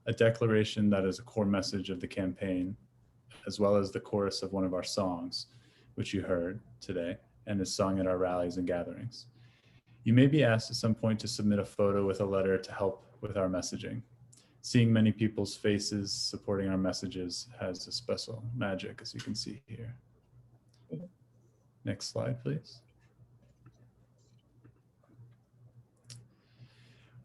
a declaration that is a core message of the campaign, as well as the chorus of one of our songs, which you heard today and is sung at our rallies and gatherings. You may be asked at some point to submit a photo with a letter to help with our messaging. Seeing many people's faces supporting our messages has a special magic, as you can see here. Next slide, please.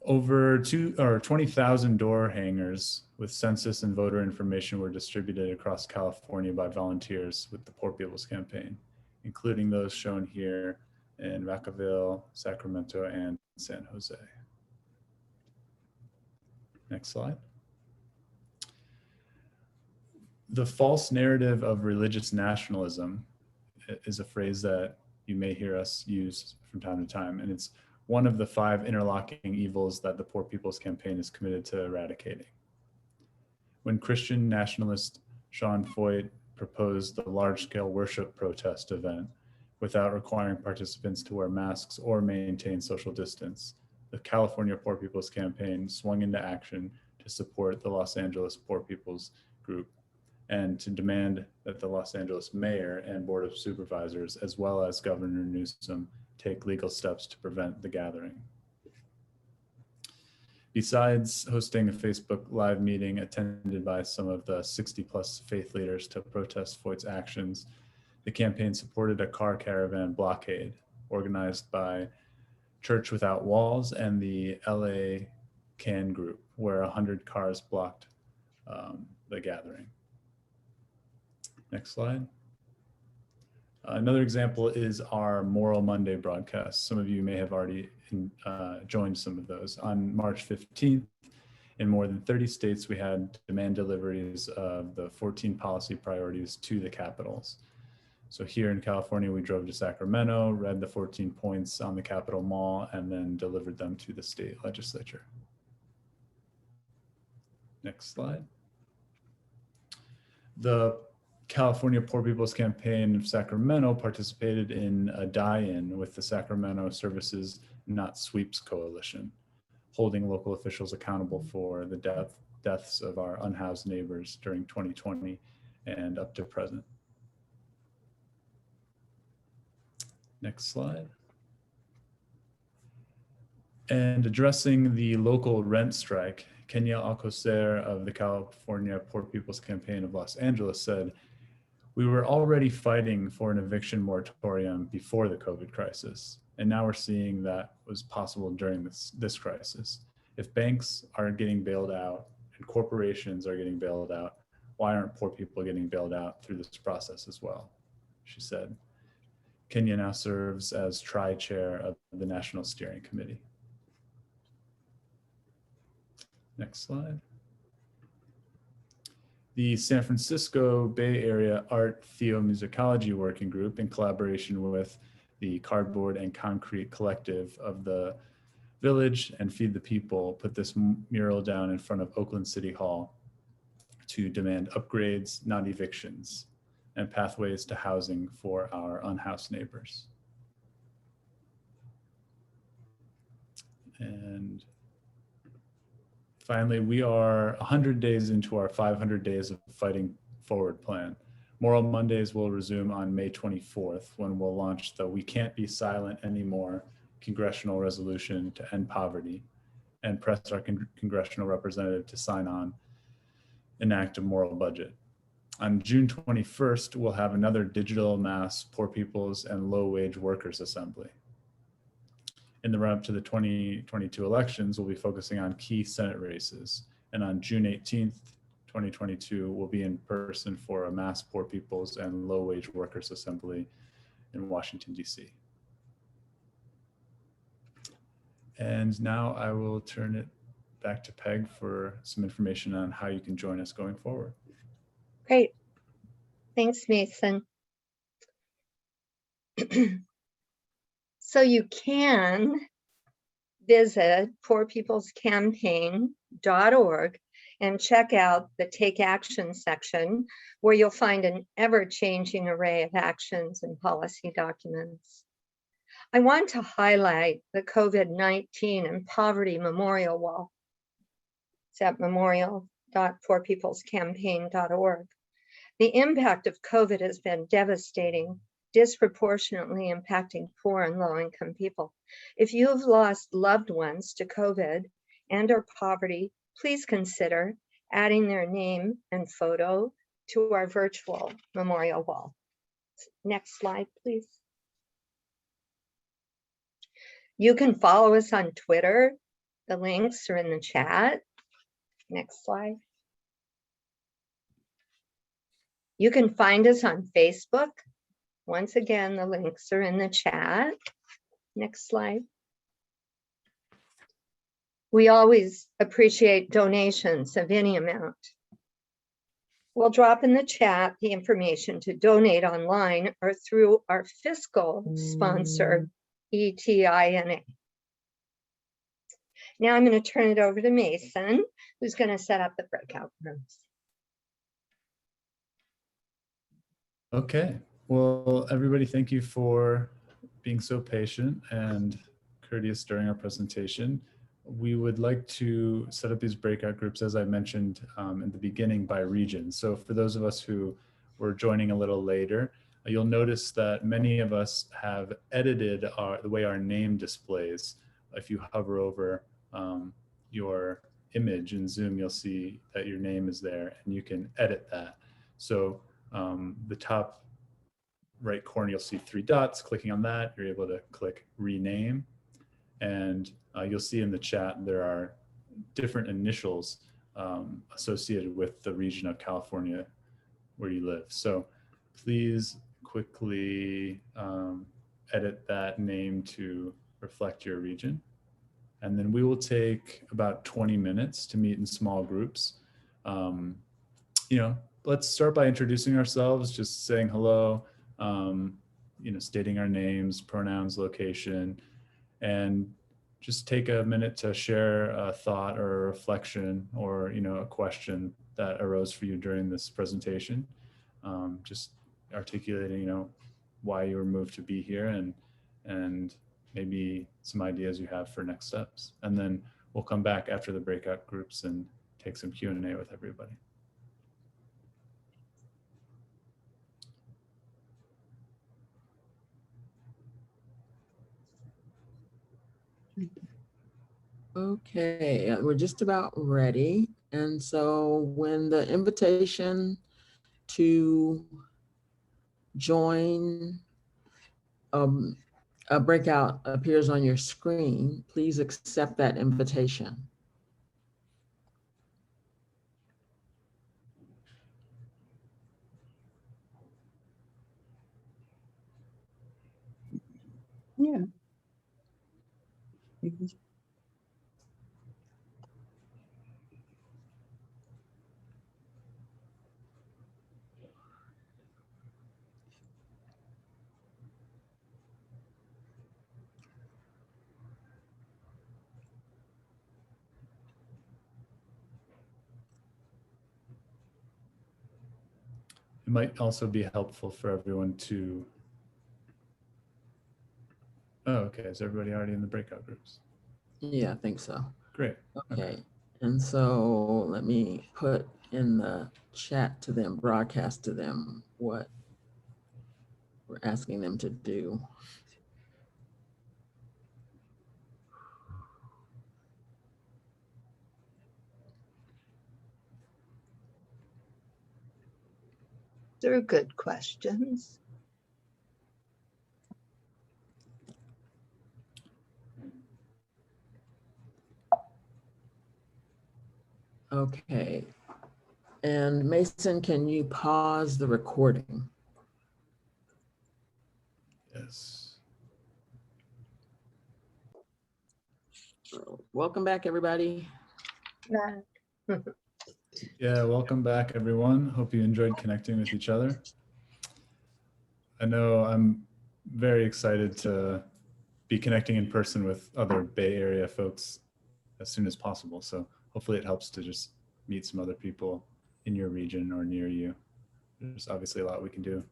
Over 20,000 door hangers with census and voter information were distributed across California by volunteers with the Poor People's Campaign, including those shown here in Vacaville, Sacramento, and San Jose. Next slide. The false narrative of religious nationalism is a phrase that you may hear us use from time to time, and it's one of the 5 interlocking evils that the Poor People's Campaign is committed to eradicating. When Christian nationalist Sean Foyt proposed the large-scale worship protest event without requiring participants to wear masks or maintain social distance, the California Poor People's Campaign swung into action to support the Los Angeles Poor People's Group and to demand that the Los Angeles Mayor and Board of Supervisors, as well as Governor Newsom, take legal steps to prevent the gathering. Besides hosting a Facebook Live meeting attended by some of the 60+ faith leaders to protest Foyt's actions, the campaign supported a car caravan blockade organized by Church Without Walls and the LA Can Group, where 100 cars blocked the gathering. Next slide. Another example is our Mural Monday broadcast. Some of you may have already joined some of those. On March 15th, in more than 30 states, we had demand deliveries of the 14 policy priorities to the capitals. So here in California, we drove to Sacramento, read the 14 points on the Capitol Mall, and then delivered them to the state legislature. Next slide. The California Poor People's Campaign of Sacramento participated in a die-in with the Sacramento Services Not Sweeps Coalition, holding local officials accountable for the deaths of our unhoused neighbors during 2020 and up to present. Next slide. And addressing the local rent strike, Kenya Alcocer of the California Poor People's Campaign of Los Angeles said, "We were already fighting for an eviction moratorium before the COVID crisis, and now we're seeing that was possible during this crisis. If banks are getting bailed out and corporations are getting bailed out, why aren't poor people getting bailed out through this process as well?" she said. Kenya now serves as tri-chair of the National Steering Committee. Next slide. The San Francisco Bay Area Art Theomusicology Working Group, in collaboration with the Cardboard and Concrete Collective of the Village and Feed the People, put this mural down in front of Oakland City Hall to demand upgrades, not evictions, and pathways to housing for our unhoused neighbors. And finally, we are 100 days into our 500 days of fighting forward plan. Mural Mondays will resume on May 24th, when we'll launch the We Can't Be Silent Anymore congressional resolution to end poverty and press our congressional representative to sign on enact a moral budget. On June 21st, we'll have another digital mass poor people's and low wage workers assembly. In the run-up to the 2022 elections, we'll be focusing on key Senate races. And on June 18th, 2022, we'll be in person for a mass poor people's and low wage workers assembly in Washington, DC. And now I will turn it back to Peg for some information on how you can join us going forward. Great. Thanks, Mason. So you can visit poorpeoplescampaign.org and check out the Take Action section, where you'll find an ever-changing array of actions and policy documents. I want to highlight the COVID-19 and Poverty Memorial Wall. It's at memorial.poorpeoplescampaign.org. The impact of COVID has been devastating, disproportionately impacting poor and low-income people. If you have lost loved ones to COVID and/or poverty, please consider adding their name and photo to our virtual memorial wall. Next slide, please. You can follow us on Twitter. The links are in the chat. Next slide. You can find us on Facebook. Once again, the links are in the chat. Next slide. We always appreciate donations of any amount. We'll drop in the chat the information to donate online or through our fiscal sponsor, ETINA. Now I'm going to turn it over to Mason, who's going to set up the breakout rooms. Okay, well, everybody, thank you for being so patient and courteous during our presentation. We would like to set up these breakout groups, as I mentioned in the beginning, by region. So for those of us who were joining a little later, you'll notice that many of us have edited the way our name displays. If you hover over your image in Zoom, you'll see that your name is there and you can edit that. So the top right corner, you'll see 3 dots. Clicking on that, you're able to click rename. And you'll see in the chat, there are different initials associated with the region of California where you live. So please quickly edit that name to reflect your region. And then we will take about 20 minutes to meet in small groups. Let's start by introducing ourselves, just saying hello, stating our names, pronouns, location, and just take a minute to share a thought or a reflection or, a question that arose for you during this presentation. Just articulating, why you were moved to be here and maybe some ideas you have for next steps. And then we'll come back after the breakout groups and take some Q&A with everybody. Okay, we're just about ready. And so when the invitation to join a breakout appears on your screen, please accept that invitation. Yeah. It might also be helpful for everyone to, okay, is everybody already in the breakout groups? Yeah, I think so. Great. Okay. And so let me put in the chat to them, broadcast to them what we're asking them to do. They're good questions. Okay. And Mason, can you pause the recording? Yes. Welcome back, everybody. Yeah, welcome back, everyone. Hope you enjoyed connecting with each other. I know I'm very excited to be connecting in person with other Bay Area folks as soon as possible. So hopefully it helps to just meet some other people in your region or near you. There's obviously a lot we can do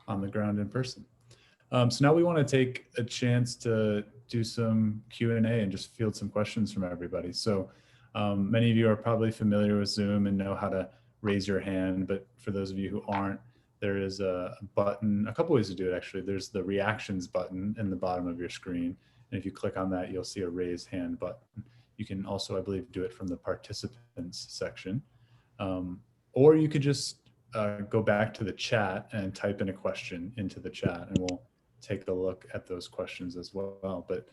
on the ground in person. So now we want to take a chance to do some Q&A and just field some questions from everybody. So many of you are probably familiar with Zoom and know how to raise your hand, but for those of you who aren't, there is a button, a couple ways to do it actually. There's the reactions button in the bottom of your screen. And if you click on that, you'll see a raise hand button. You can also, I believe, do it from the participants section. Or you could just go back to the chat and type in a question into the chat and we'll take a look at those questions as well. But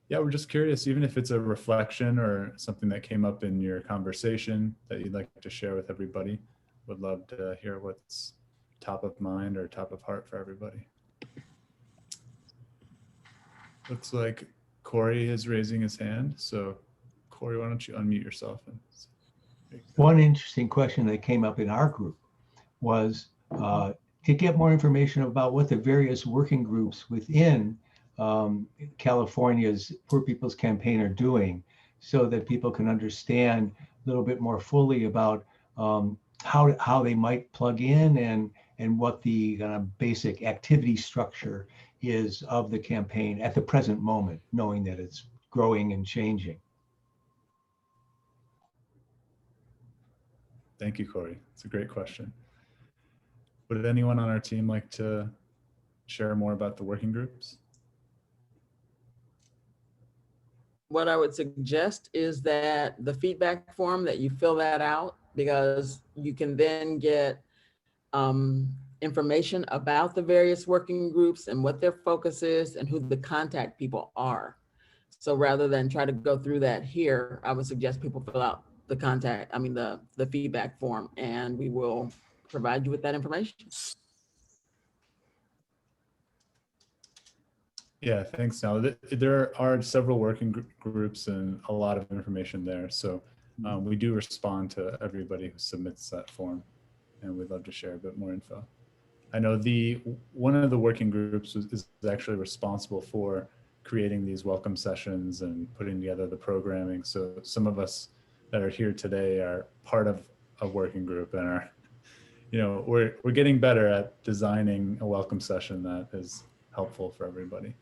yeah, we're just curious, even if it's a reflection or something that came up in your conversation that you'd like to share with everybody, would love to hear what's top of mind or top of heart for everybody. Looks like Corey is raising his hand. So Corey, why don't you unmute yourself? One interesting question that came up in our group was to get more information about what the various working groups within California's Poor People's Campaign are doing, so that people can understand a little bit more fully about how they might plug in and what the basic activity structure is of the campaign at the present moment, knowing that it's growing and changing. Thank you, Corey. It's a great question. Would anyone on our team like to share more about the working groups? what I would suggest is that the feedback form, that you fill that out, because you can then get information about the various working groups and what their focus is and who the contact people are. So rather than try to go through that here, I would suggest people fill out the the feedback form, and we will provide you with that information. Yeah, thanks, Now. There are several working groups and a lot of information there. So we do respond to everybody who submits that form, and we'd love to share a bit more info. I know one of the working groups is actually responsible for creating these welcome sessions and putting together the programming. So some of us that are here today are part of a working group and are, we're getting better at designing a welcome session that is helpful for everybody.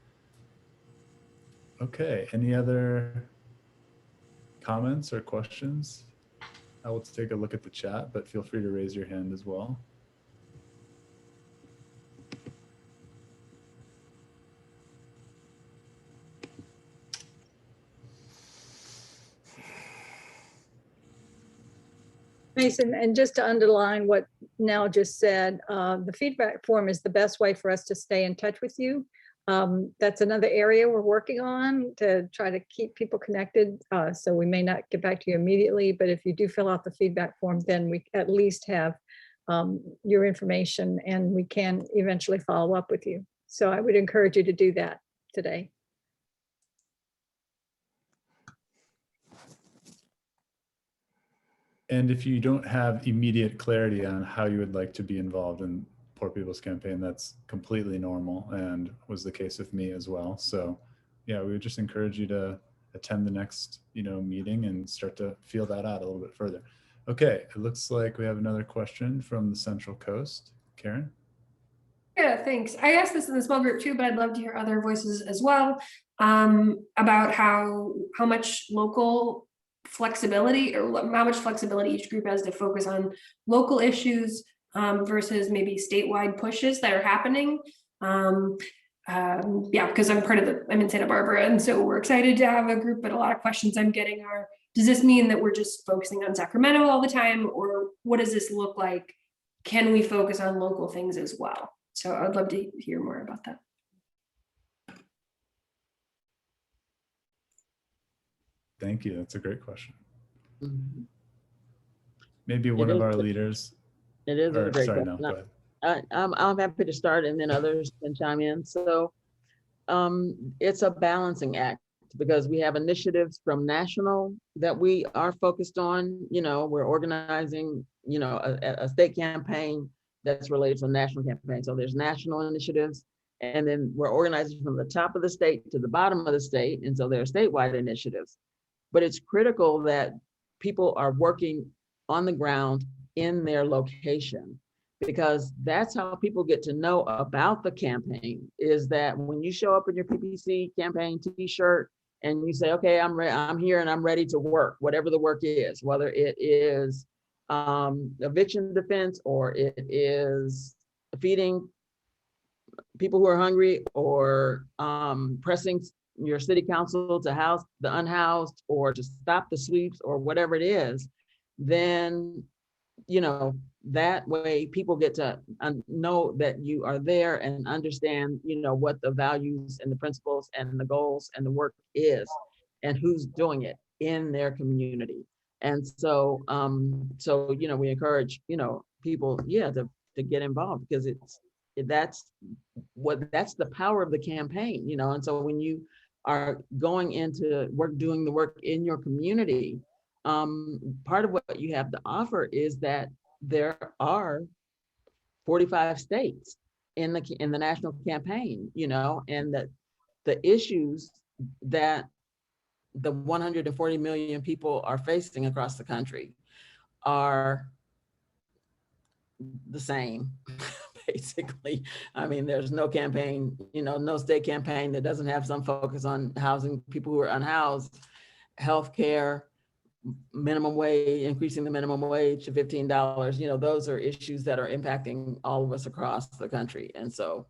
Okay, any other comments or questions? I will take a look at the chat, but feel free to raise your hand as well. Mason, and just to underline what Nell just said, the feedback form is the best way for us to stay in touch with you. That's another area we're working on to try to keep people connected. So we may not get back to you immediately, but if you do fill out the feedback form, then we at least have your information and we can eventually follow up with you. So I would encourage you to do that today. And if you don't have immediate clarity on how you would like to be involved in Poor People's Campaign, that's completely normal and was the case with me as well. So yeah, we would just encourage you to attend the next meeting and start to feel that out a little bit further. Okay, it looks like we have another question from the Central Coast. Karen? Yeah, thanks. I asked this in the small group too, but I'd love to hear other voices as well about how much local flexibility or how much flexibility each group has to focus on local issues versus maybe statewide pushes that are happening. Yeah, because I'm in Santa Barbara, and so we're excited to have a group, but a lot of questions I'm getting are, does this mean that we're just focusing on Sacramento all the time, or what does this look like? Can we focus on local things as well? So I'd love to hear more about that. Thank you. That's a great question. Mm-hmm. Maybe one of our leaders. It is a great sorry, question. no, go ahead. I'm happy to start, and then others can chime in. So it's a balancing act, because we have initiatives from national that we are focused on. We're organizing, a state campaign that's related to a national campaign. So there's national initiatives, and then we're organizing from the top of the state to the bottom of the state. And so there are statewide initiatives. But it's critical that people are working on the ground in their location, because that's how people get to know about the campaign, is that when you show up in your PPC campaign t-shirt and you say, okay, I'm here and I'm ready to work, whatever the work is, whether it is eviction defense, or it is feeding people who are hungry, or pressing your city council to house the unhoused, or to stop the sweeps, or whatever it is, then that way people get to know that you are there and understand what the values and the principles and the goals and the work is, and who's doing it in their community. And so we encourage people to get involved, because that's the power of the campaign. And so when you are going into work, doing the work in your community, part of what you have to offer is that there are 45 states in the national campaign, and that the issues that the 140 million people are facing across the country are the same. Basically, there's no campaign, no state campaign that doesn't have some focus on housing people who are unhoused, healthcare, minimum wage, increasing the minimum wage to $15. Those are issues that are impacting all of us across the country. And so,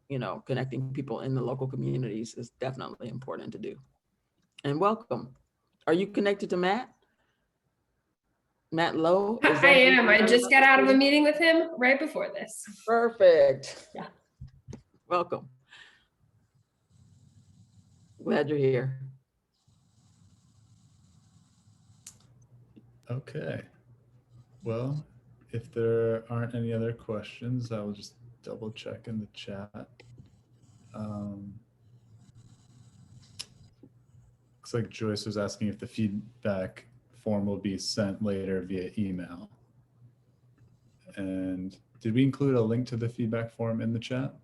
connecting people in the local communities is definitely important to do. And welcome. are you connected to Matt? Matt Lowe? Is I that who- am. I just got out of a meeting with him right before this. Perfect. Yeah. Welcome. Glad you're here. Okay. Well, if there aren't any other questions, I will just double check in the chat. Looks like Joyce was asking if the feedback form will be sent later via email. And did we include a link to the feedback form in the chat?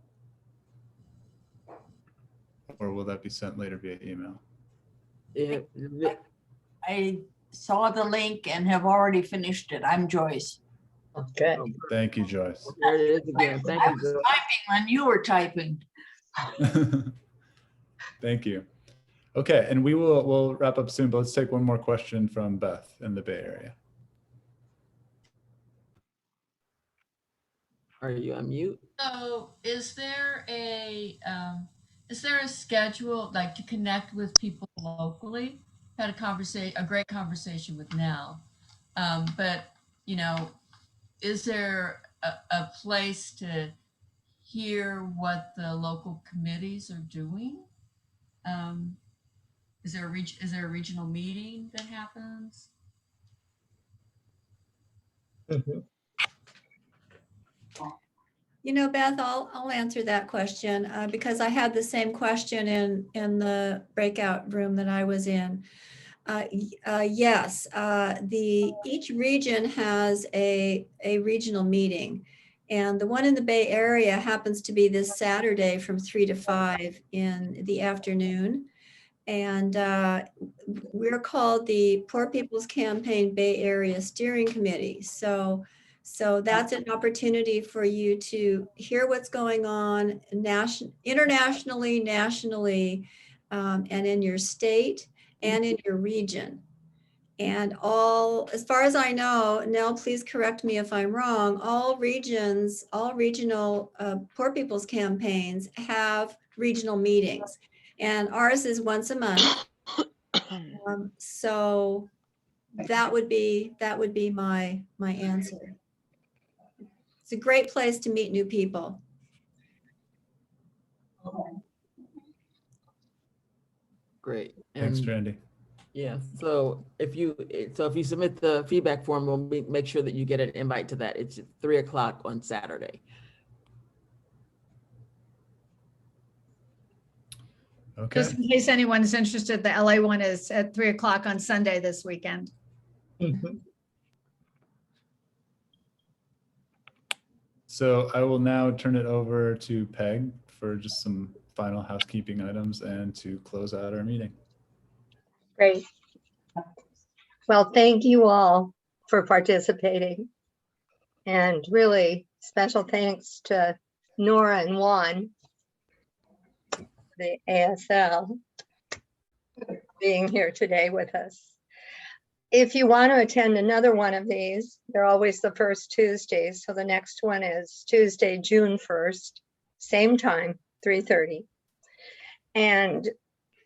Or will that be sent later via email? I saw the link and have already finished it. I'm Joyce. Okay. Thank you, Joyce. There it is again. Thank I you. was Joyce. typing when you were typing. Thank you. Okay, and we'll wrap up soon, but let's take one more question from Beth in the Bay Area. Are you on mute? So is there a schedule like to connect with people locally? Had a great conversation with Nell. But you know, is there a place to hear what the local committees are doing? Is there a regional meeting that happens? You know, Beth, I'll answer that question because I had the same question in the breakout room that I was in. Yes, each region has a regional meeting, and the one in the Bay Area happens to be this Saturday from 3 to 5 in the afternoon. And we're called the Poor People's Campaign Bay Area Steering Committee. So that's an opportunity for you to hear what's going on internationally, nationally, and in your state and in your region. And as far as I know, Nell, please correct me if I'm wrong, all regional Poor People's Campaigns have regional meetings. And ours is once a month. So that would be my answer. It's a great place to meet new people. Great. Thanks, Randy. Yeah. So if you submit the feedback form, we'll make sure that you get an invite to that. It's at 3 o'clock on Saturday. Okay. Just in case anyone's interested, the LA one is at 3 o'clock on Sunday this weekend. So I will now turn it over to Peg for just some final housekeeping items and to close out our meeting. Great. Well, thank you all for participating. And really special thanks to Nora and Juan, the ASL, being here today with us. If you want to attend another one of these, they're always the first Tuesdays. So the next one is Tuesday, June 1st, same time, 3:30. And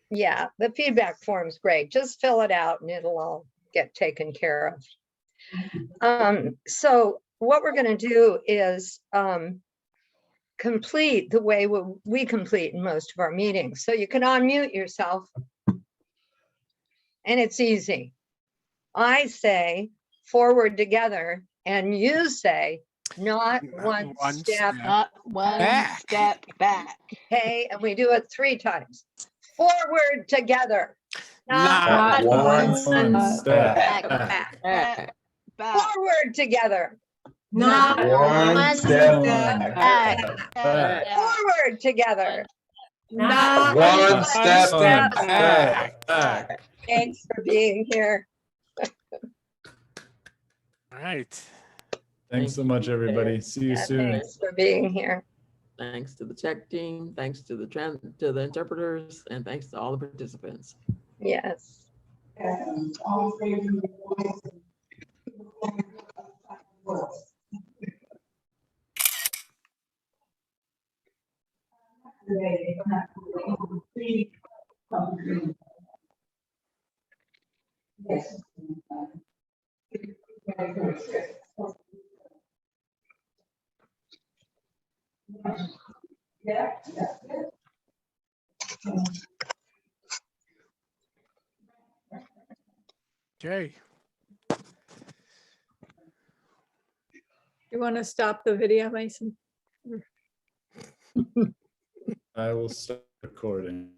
yeah, the feedback form's great. Just fill it out and it'll all get taken care of. So what we're going to do is complete the way we complete in most of our meetings. So you can unmute yourself and it's easy. I say forward together and you say not one step back. Okay, and we do it 3 times. Forward together. Not one step back. Forward together. Not one step back. Forward together. Not one step back. Thanks for being here. All right. Thanks so much, everybody. See you soon. Thanks for being here. Thanks to the tech team, thanks to the interpreters, and thanks to all the participants. Yes. Okay. You want to stop the video, Mason? I will start recording.